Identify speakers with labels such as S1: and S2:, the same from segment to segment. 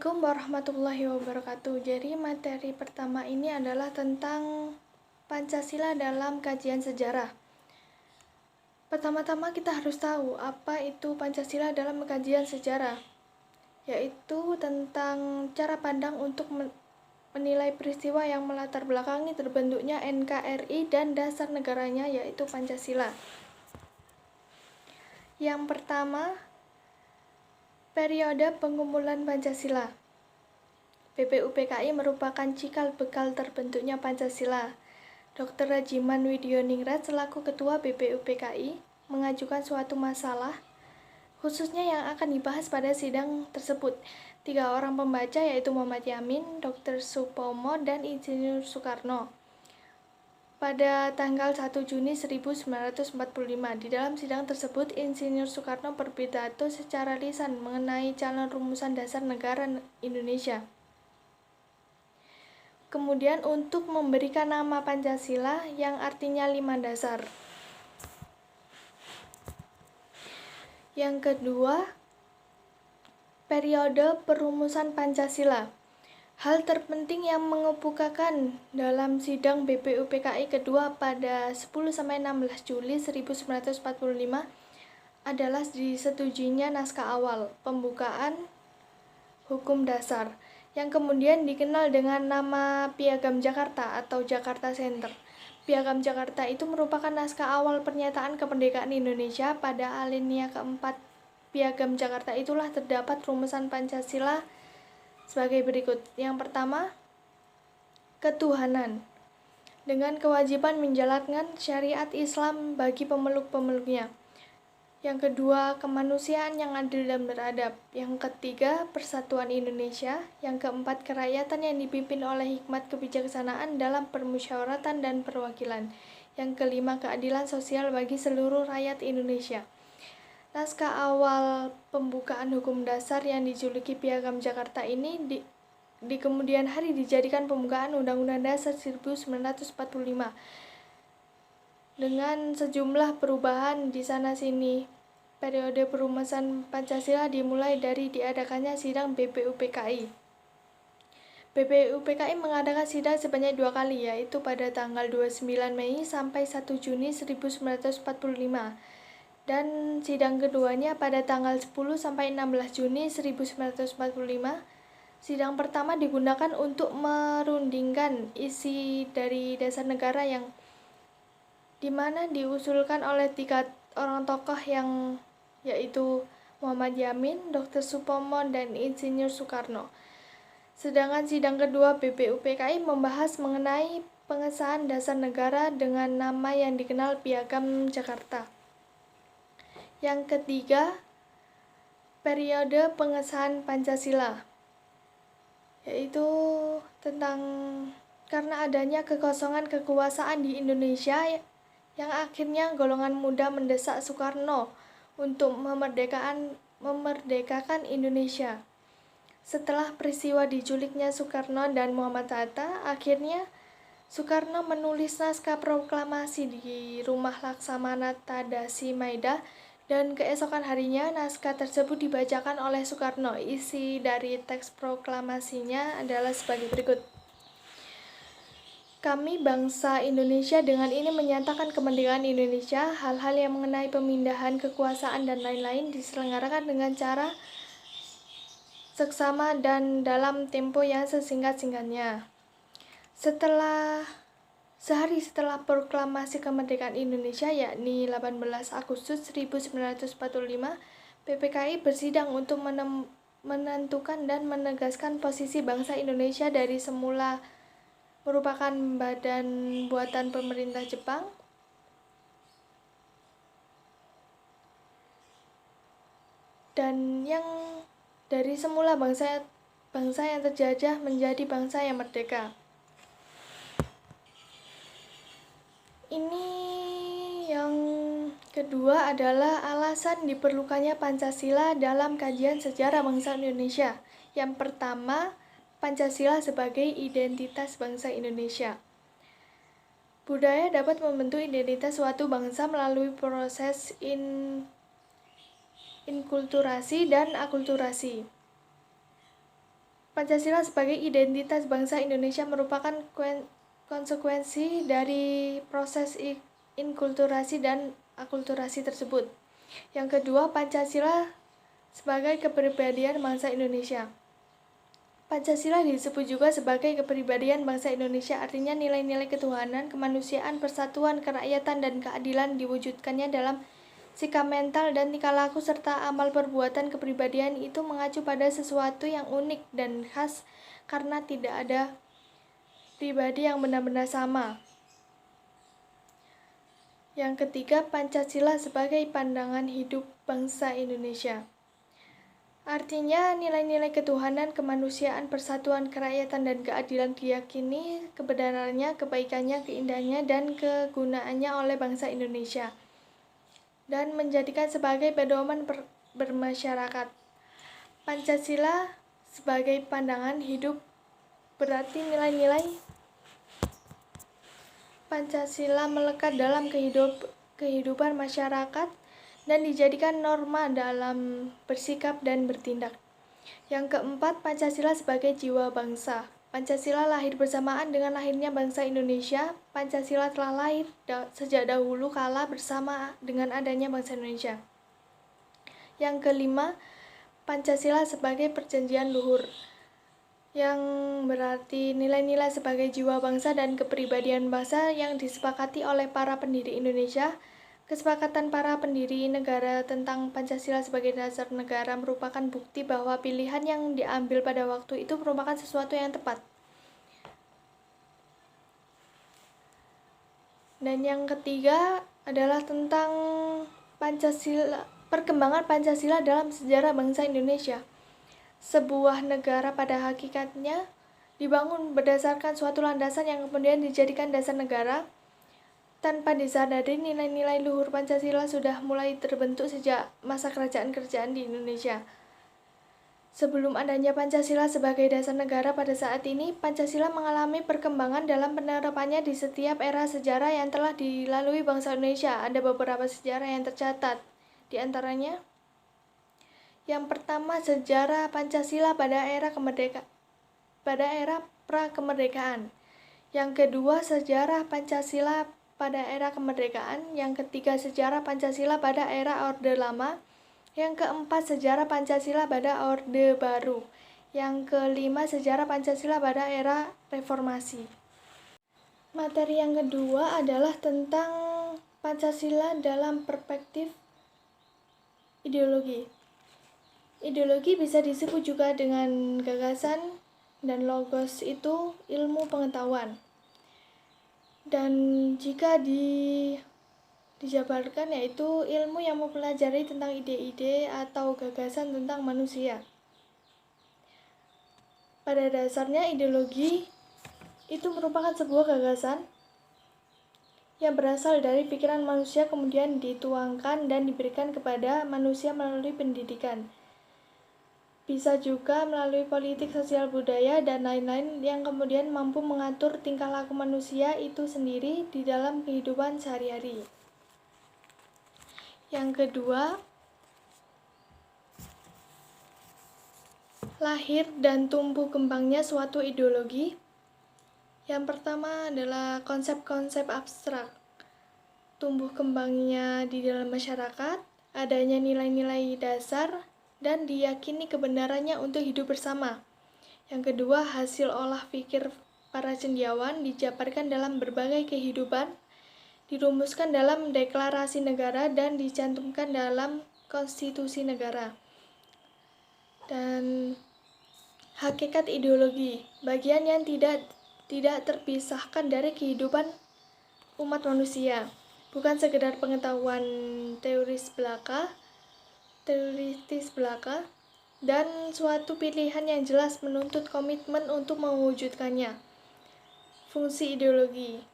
S1: Assalamualaikum warahmatullahi wabarakatuh. Jadi materi pertama ini adalah tentang Pancasila dalam kajian sejarah. Pertama-tama kita harus tahu apa itu Pancasila dalam kajian sejarah, yaitu tentang cara pandang untuk menilai peristiwa yang melatar belakangi terbentuknya NKRI dan dasar negaranya, yaitu Pancasila. Yang pertama, periode pengumpulan Pancasila. BPUPKI merupakan cikal bakal terbentuknya Pancasila. Dr. Rajiman Widyoningrat selaku Ketua BPUPKI mengajukan suatu masalah khususnya yang akan dibahas pada sidang tersebut. 3 orang pembaca yaitu Muhammad Yamin, Dr. Supomo, dan Insinyur Soekarno. Pada tanggal 1 Juni 1945, di dalam sidang tersebut Insinyur Soekarno berpidato secara lisan mengenai calon rumusan dasar negara Indonesia. Kemudian untuk memberikan nama Pancasila yang artinya 5 dasar. Yang kedua, periode perumusan Pancasila. Hal terpenting yang mengemukakan dalam sidang BPUPKI kedua pada 10-16 Juli 1945 adalah disetujuinya naskah awal pembukaan hukum dasar yang kemudian dikenal dengan nama Piagam Jakarta atau Jakarta Center. Piagam Jakarta itu merupakan naskah awal pernyataan kemerdekaan Indonesia. Pada alinea keempat Piagam Jakarta itulah terdapat rumusan Pancasila sebagai berikut. Yang pertama, ketuhanan dengan kewajiban menjalankan syariat Islam bagi pemeluk-pemeluknya. Yang kedua, kemanusiaan yang adil dan beradab. Yang ketiga, persatuan Indonesia. Yang keempat, kerakyatan yang dipimpin oleh hikmat kebijaksanaan dalam permusyawaratan dan perwakilan. Yang kelima, keadilan sosial bagi seluruh rakyat Indonesia. Naskah awal pembukaan hukum dasar yang dijuluki Piagam Jakarta ini di kemudian hari dijadikan pembukaan Undang-Undang Dasar 1945 dengan sejumlah perubahan di sana-sini. Periode perumusan Pancasila dimulai dari diadakannya sidang BPUPKI. BPUPKI mengadakan sidang sebanyak 2 kali, yaitu pada tanggal 29 Mei sampai 1 Juni 1945. Dan sidang keduanya pada tanggal 10-16 Juni 1945. Sidang pertama digunakan untuk merundingkan isi dari dasar negara yang dimana diusulkan oleh 3 orang tokoh yang yaitu Muhammad Yamin, Dr. Supomo, dan Insinyur Soekarno. Sedangkan sidang kedua BPUPKI membahas mengenai pengesahan dasar negara dengan nama yang dikenal Piagam Jakarta. Yang ketiga, periode pengesahan Pancasila, yaitu tentang karena adanya kekosongan kekuasaan di Indonesia yang akhirnya golongan muda mendesak Soekarno untuk memerdekakan Indonesia. Setelah peristiwa diculiknya Soekarno dan Muhammad Hatta, akhirnya Soekarno menulis naskah proklamasi di rumah Laksamana Tadasi Maida, dan keesokan harinya naskah tersebut dibacakan oleh Soekarno. Isi dari teks proklamasinya adalah sebagai berikut. Kami bangsa Indonesia dengan ini menyatakan kemerdekaan Indonesia. Hal-hal yang mengenai pemindahan kekuasaan dan lain-lain diselenggarakan dengan cara seksama dan dalam tempo yang sesingkat-singkatnya. Sehari setelah proklamasi kemerdekaan Indonesia, yakni 18 Agustus 1945, PPKI bersidang untuk menentukan dan menegaskan posisi bangsa Indonesia dari semula merupakan badan buatan pemerintah Jepang dan yang dari semula bangsa yang terjajah menjadi bangsa yang merdeka. Ini yang kedua adalah alasan diperlukannya Pancasila dalam kajian sejarah bangsa Indonesia. Yang pertama, Pancasila sebagai identitas bangsa Indonesia. Budaya dapat membentuk identitas suatu bangsa melalui proses inkulturasi dan akulturasi. Pancasila sebagai identitas bangsa Indonesia merupakan konsekuensi dari proses inkulturasi dan akulturasi tersebut. Yang kedua, Pancasila sebagai kepribadian bangsa Indonesia. Pancasila disebut juga sebagai kepribadian bangsa Indonesia, artinya nilai-nilai ketuhanan, kemanusiaan, persatuan, kerakyatan, dan keadilan diwujudkannya dalam sikap mental dan tingkah laku serta amal perbuatan. Kepribadian itu mengacu pada sesuatu yang unik dan khas karena tidak ada pribadi yang benar-benar sama. Yang ketiga, Pancasila sebagai pandangan hidup bangsa Indonesia. Artinya, nilai-nilai ketuhanan, kemanusiaan, persatuan, kerakyatan, dan keadilan diyakini kebenarannya, kebaikannya, keindahannya, dan kegunaannya oleh bangsa Indonesia dan menjadikan sebagai pedoman bermasyarakat. Pancasila sebagai pandangan hidup berarti nilai-nilai Pancasila melekat dalam kehidupan masyarakat dan dijadikan norma dalam bersikap dan bertindak. Yang keempat, Pancasila sebagai jiwa bangsa. Pancasila lahir bersamaan dengan lahirnya bangsa Indonesia. Pancasila telah lahir sejak dahulu kala bersama dengan adanya bangsa Indonesia. Yang kelima, Pancasila sebagai perjanjian luhur, yang berarti nilai-nilai sebagai jiwa bangsa dan kepribadian bangsa yang disepakati oleh para pendiri Indonesia. Kesepakatan para pendiri negara tentang Pancasila sebagai dasar negara merupakan bukti bahwa pilihan yang diambil pada waktu itu merupakan sesuatu yang tepat. Dan yang ketiga adalah tentang Pancasila, perkembangan Pancasila dalam sejarah bangsa Indonesia. Sebuah negara pada hakikatnya dibangun berdasarkan suatu landasan yang kemudian dijadikan dasar negara. Tanpa disadari, nilai-nilai luhur Pancasila sudah mulai terbentuk sejak masa kerajaan-kerajaan di Indonesia. Sebelum adanya Pancasila sebagai dasar negara pada saat ini, Pancasila mengalami perkembangan dalam penerapannya di setiap era sejarah yang telah dilalui bangsa Indonesia. Ada beberapa sejarah yang tercatat, di antaranya yang pertama, sejarah Pancasila pada era pra-kemerdekaan. Yang kedua, sejarah Pancasila pada era kemerdekaan. Yang ketiga, sejarah Pancasila pada era Orde Lama. Yang keempat, sejarah Pancasila pada Orde Baru. Yang kelima, sejarah Pancasila pada era Reformasi. Materi yang kedua adalah tentang Pancasila dalam perspektif ideologi. Ideologi bisa disebut juga dengan gagasan, dan logos itu ilmu pengetahuan. Dan jika dijabarkan yaitu ilmu yang mempelajari tentang ide-ide atau gagasan tentang manusia. Pada dasarnya ideologi itu merupakan sebuah gagasan yang berasal dari pikiran manusia kemudian dituangkan dan diberikan kepada manusia melalui pendidikan. Bisa juga melalui politik, sosial, budaya, dan lain-lain yang kemudian mampu mengatur tingkah laku manusia itu sendiri di dalam kehidupan sehari-hari. Yang kedua, lahir dan tumbuh kembangnya suatu ideologi. Yang pertama adalah konsep-konsep abstrak. Tumbuh kembangnya di dalam masyarakat, adanya nilai-nilai dasar, dan diyakini kebenarannya untuk hidup bersama. Yang kedua, hasil olah pikir para cendekiawan dijabarkan dalam berbagai kehidupan, dirumuskan dalam deklarasi negara, dan dicantumkan dalam konstitusi negara. Dan hakikat ideologi, bagian yang tidak terpisahkan dari kehidupan umat manusia, bukan sekedar pengetahuan teoritis belaka, dan suatu pilihan yang jelas menuntut komitmen untuk mewujudkannya. Fungsi ideologi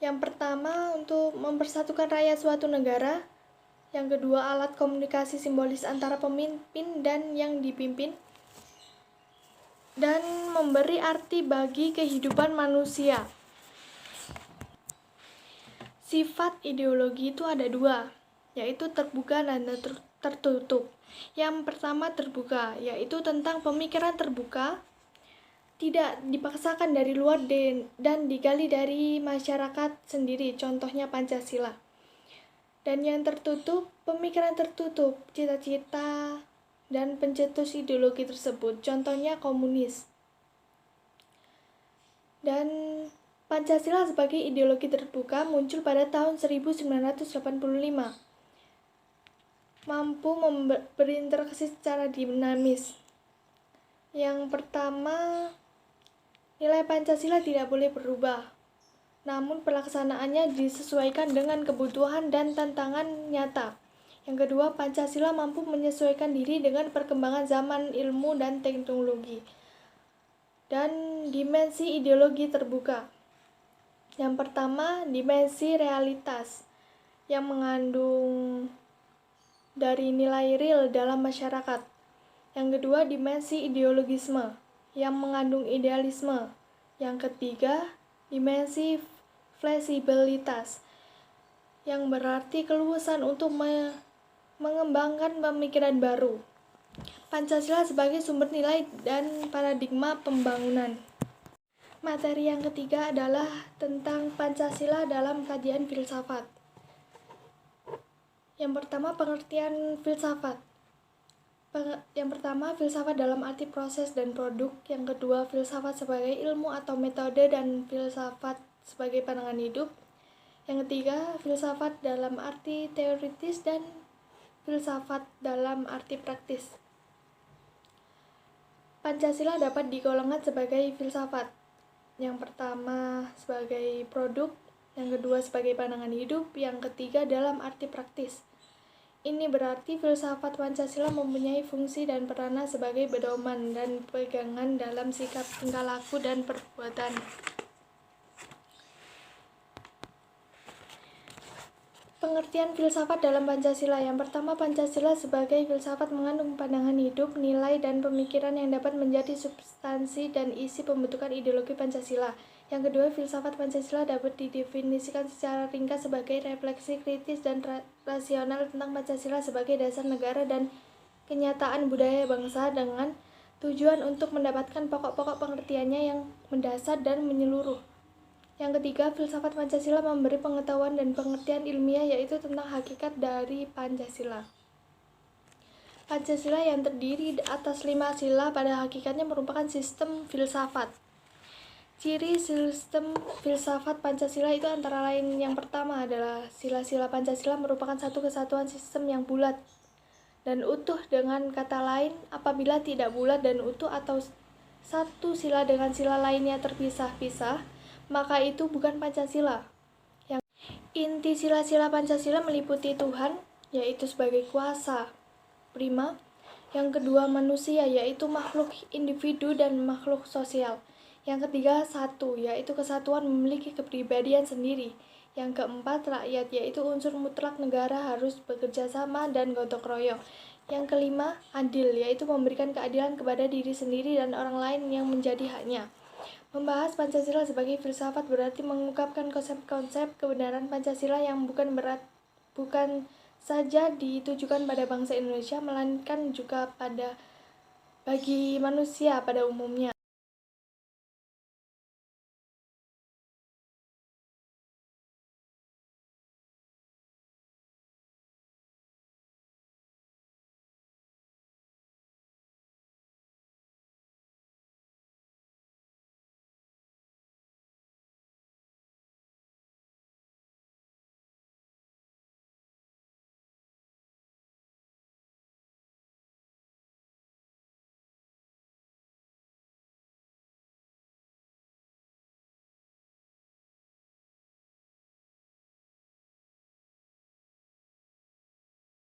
S1: yang pertama, untuk mempersatukan rakyat suatu negara. Yang kedua, alat komunikasi simbolis antara pemimpin dan yang dipimpin, dan memberi arti bagi kehidupan manusia. Sifat ideologi itu ada dua, yaitu terbuka dan tertutup. Yang pertama terbuka, yaitu tentang pemikiran terbuka, tidak dipaksakan dari luar dan digali dari masyarakat sendiri, contohnya Pancasila. Dan yang tertutup, pemikiran tertutup, cita-cita dan pencetus ideologi tersebut, contohnya komunis. Dan Pancasila sebagai ideologi terbuka muncul pada tahun 1985. Mampu berinteraksi secara dinamis. Yang pertama, nilai Pancasila tidak boleh berubah, namun pelaksanaannya disesuaikan dengan kebutuhan dan tantangan nyata. Yang kedua, Pancasila mampu menyesuaikan diri dengan perkembangan zaman, ilmu, dan teknologi. Dan dimensi ideologi terbuka. Yang pertama, dimensi realitas yang mengandung dari nilai real dalam masyarakat. Yang kedua, dimensi ideologisme yang mengandung idealisme. Yang ketiga, dimensi fleksibilitas yang berarti keluasan untuk mengembangkan pemikiran baru. Pancasila sebagai sumber nilai dan paradigma pembangunan. Materi yang ketiga adalah tentang Pancasila dalam kajian filsafat. Yang pertama, pengertian filsafat. Yang pertama, filsafat dalam arti proses dan produk. Yang kedua, filsafat sebagai ilmu atau metode dan filsafat sebagai pandangan hidup. Yang ketiga, filsafat dalam arti teoritis dan filsafat dalam arti praktis. Pancasila dapat digolongkan sebagai filsafat. Yang pertama sebagai produk, yang kedua sebagai pandangan hidup, yang ketiga dalam arti praktis. Ini berarti filsafat Pancasila mempunyai fungsi dan peranan sebagai pedoman dan pegangan dalam sikap, tingkah laku, dan perbuatan. Pengertian filsafat dalam Pancasila. Yang pertama, Pancasila sebagai filsafat mengandung pandangan hidup, nilai, dan pemikiran yang dapat menjadi substansi dan isi pembentukan ideologi Pancasila. Yang kedua, filsafat Pancasila dapat didefinisikan secara ringkas sebagai refleksi kritis dan rasional tentang Pancasila sebagai dasar negara dan kenyataan budaya bangsa dengan tujuan untuk mendapatkan pokok-pokok pengertiannya yang mendasar dan menyeluruh. Yang ketiga, filsafat Pancasila memberi pengetahuan dan pengertian ilmiah yaitu tentang hakikat dari Pancasila. Pancasila yang terdiri atas 5 sila pada hakikatnya merupakan sistem filsafat. Ciri sistem filsafat Pancasila itu antara lain yang pertama adalah sila-sila Pancasila merupakan satu kesatuan sistem yang bulat dan utuh. Dengan kata lain, apabila tidak bulat dan utuh atau satu sila dengan sila lainnya terpisah-pisah, maka itu bukan Pancasila. Yang inti sila-sila Pancasila meliputi Tuhan, yaitu sebagai kuasa prima. Yang kedua, manusia, yaitu makhluk individu dan makhluk sosial. Yang ketiga, satu, yaitu kesatuan memiliki kepribadian sendiri. Yang keempat, rakyat, yaitu unsur mutlak negara harus bekerja sama dan gotong royong. Yang kelima, adil, yaitu memberikan keadilan kepada diri sendiri dan orang lain yang menjadi haknya. Membahas Pancasila sebagai filsafat berarti mengungkapkan konsep-konsep kebenaran Pancasila yang bukan saja ditujukan pada bangsa Indonesia, melainkan juga bagi manusia pada umumnya.